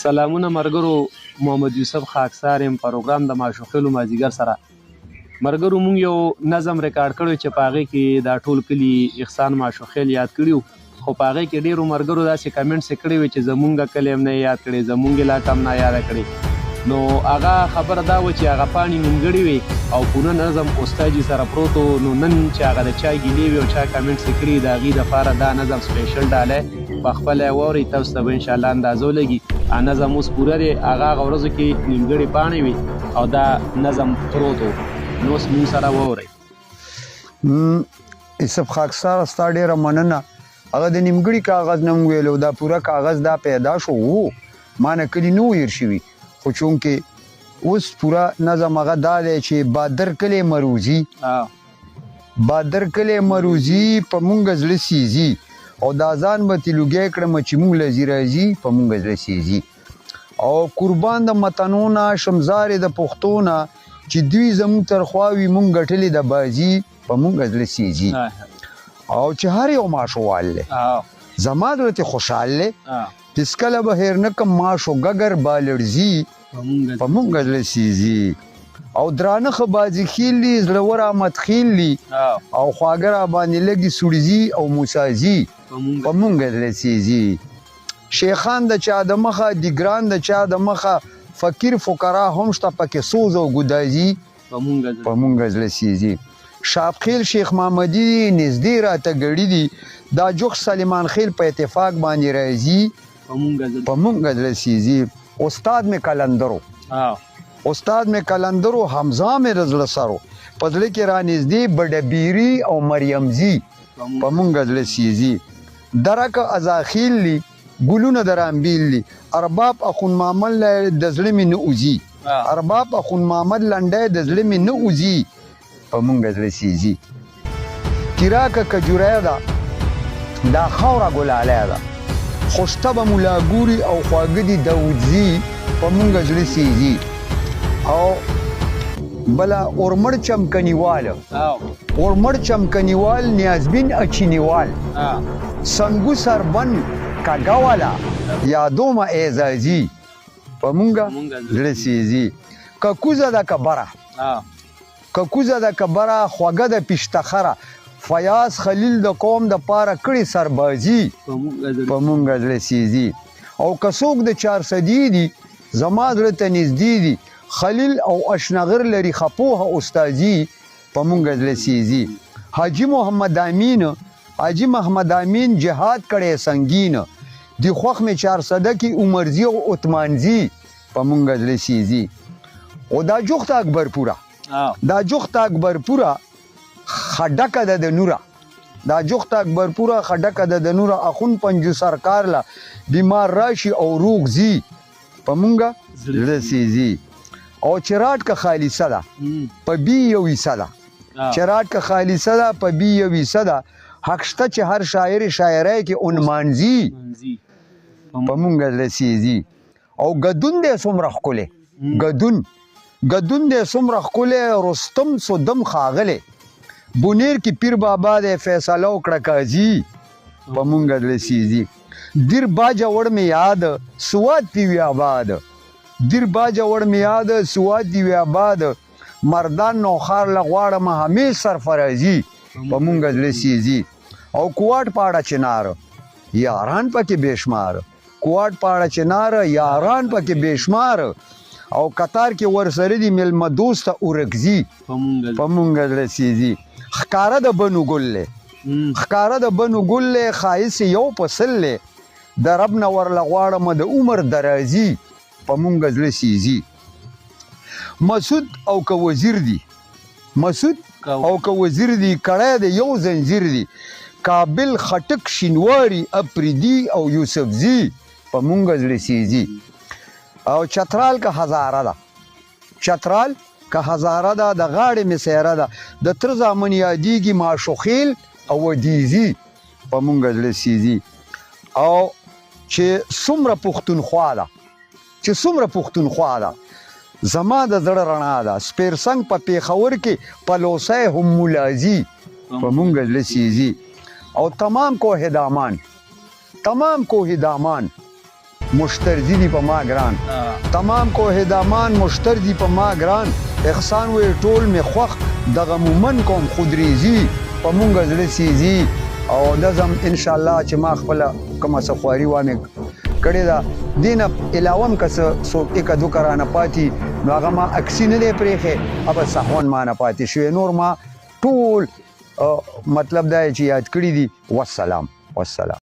سلامونه مرګرو. محمد یوسف خاکسار یم. پروګرام د ماشوخېلو مازدیګر سره مرګرو مونږ یو نظم ریکارډ کړی چې په هغې کې دا ټول کلي احسان ماشوخېل یاد کړي خو په هغې کې ډېرو مرګرو داسې کمنټس یې کړي وي چې زمونږ کلی هم نه یاد کړی، زمونږ علاقه هم نه یاده کړې. نو هغه خبره دا وه چې هغه پاڼې نیمګړې وي او پوره نظم استاجي سره پروت و. نو نن چې هغه د چا ګیلې وي او چا کمنټس یې کړي د هغې دپاره دا نظم سپیشل ډالی په خپله یې واورئ، تاسو ته به انشاءالله اندازه ولګي. نظم اوس پوره دی، هغه ورځو کې نیمګړې پاڼې وي او دا نظم پروت و. نو اوس مونږ سره واورئ. یوسف خاکسار ستا ډېره مننه. هغه د نیمګړي کاغذ نه مو ویلو، دا پوره کاغذ دا پیدا شو و ما نه کلي نه و هېر شوي، خو چونکې اوس پوره نظم هغه دا دی چې بادر کلی مروزي بادر کلی مروزي په مونږ زړه سیزي او دا ځان به تلوګی کړم چې مونږ له راځي په مونږ زړه سیزي او قربان د متنونه شمزارې د پښتو نه چې دوی زموږ تر خوا وي مونږ ګټلې د بازي په مونږ زړه سیزي او چې هر یو ماشوال دی زما زړه ترې خوشحال دی. هېڅکله به هېر نه کړم ماشو ګګر بالړزي په مونږ زړه سیزي او درانه ښه بازي خیل دي، زړور احمد خیل دي او خواږه را باندې لږې سوړزي او موسازي په مونږ زړه سیزي. شیخان د چا د مخه، دیګران د چا د مخه، فقیر فقرا هم شته پکې سوز او ګدازي په مونږ زړه سیزي. شاپخیل شیخ محمدي نږدې راته ګړي دي، دا جوخ سلیمان خیل په اتفاق باندې راځي په مونږ زړه سیزي. استاد مې کلندرو حمزه مې د زړه سرو په زړه کې را نږدې بډبیري او مریمزي په مونږ زړه سیزي. درک ازاخیل دي ګلونه د رامبیل دي، ارباب اخون محمد د زړه مې نه اوځي، ارباب اخون محمد لنډی د زړه مې نه اوځي په مونږ زړه سیزي. تیراکه کجوری ده دا خاوره ګلالی ده، خوشطبه ملا ګوري او خواږه دي داودزي په مونږ زړه سیزي. او بله اورمړ چمکنیوال نیازبین اچینیوال سنگو سربن کاګاوالا یادومه اعزازي په مونږ زړه سیزي. ککوزه د کبره خوږه د پیشتخره فیاض خلیل د قوم د پاره کړي سربازي په مونږ زړه سیزي. او که څوک د 400 دي زما زړه ته نږدې دي، خلیل او اشنغر لري خپوه استازي په مونږ زړه سیزي. حاجي محمد امین جهاد کړی سنگین دی خوښ مې 400 کې عمرزي او عثمانزي په مونږ زړه سیزي. او دا جوخت اکبرپوره خډکه ده د نوره، دا جوخت اکبرپوره خډکه ده د نوره. اخون پنجو سرکار له بیمار راشي او روغ زی په مونږ زړه سیزي. او چراټ که خالصه ده په بي یو حصه ده، چراټ که خالصه ده په بي یو حصه ده. حق شته چې هر شاعر شاعرۍ کې عنمانزي په مونږ زړه سیزي. او ګدون دی څومره ښکلی، ګدون دی څومره ښکلی، رستم سودم ښاغلی بونیر کې پیر بابا دی فیصله وکړه قاضي په مونږ زړه سیزي. دیر باجه وړ مې یاد سواد پی وی آباد، دیر باجه وړ مې یاد سواد دی وی آباد، مردان نوخار لغواړم همیش سرفرازي په مونږ زړه سیزي. او کوواټ پاړه چنار یاران پکې بېشمار، کوواټ پاړه چنار یاران پکې بېشمار. او قطار کې ورسره دي میلمه دوسته اورکزي په مونږ زړه سیزي. ښکاره د بنو ګل لی ښایست یو پسل لی، د رب نه ورله غواړم د عمر درازي په مونږ زړه سیزي. مسعود او که وزیر دي کړی د یو زنځیر دي، کابل خټک شینواري اپریدي او یوسفزي په مونږ زړه سیزي. او چترال که هزاره ده د غاړې مې سیره ده، د تر زامن یادیږي ماشوخیل او ودیزي په مونږ زړه سیزي. او چې څومره پښتونخوا ده زما د زړه رڼا ده، سپیرسنګ په پیښور کې پلوسی هم ملازي په مونږ زړه سیزي. او تمام کوه دامان مشترزی دی په ما ګران تمام کوه دامان مشترزی په ما ګران احسان وی ټول می خوخ دغه مومن کوم خودریزی په مونږ زړه سیزي او نظم ان شاء الله چې ما خپل کومه سخواري وانه کړی دا دینه علاوه کس سو یک دو کرانه پاتی نو هغه ما اکسی نه دی پرېخه اب صحون ما نه پاتې شو نور ما ټول مطلب دا چې یاد کړی دي والسلام